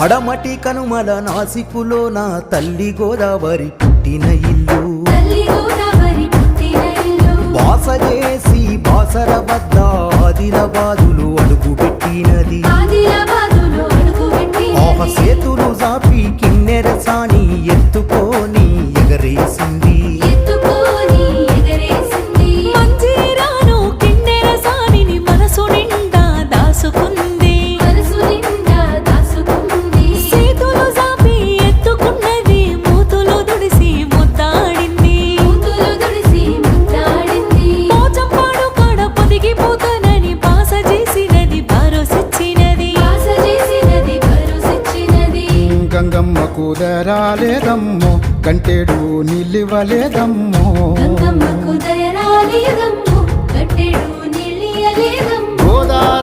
పడమటి కనుమల నాసికులో నా తల్లి గోదావరి పుట్టిన ఇల్లు బాస చేసి బాసర వద్ద ఆదిలాబాదులు అడుగుపెట్టినది ఆహ సేతులు జాపి కిన్నెర సాని ఎత్తుకొని ఎగరేసింది గంగమ్మకు దయరాలేదమ్మో గంటెడు నిలివలేదమ్మో గంగమ్మకు దయరాలేదమ్మో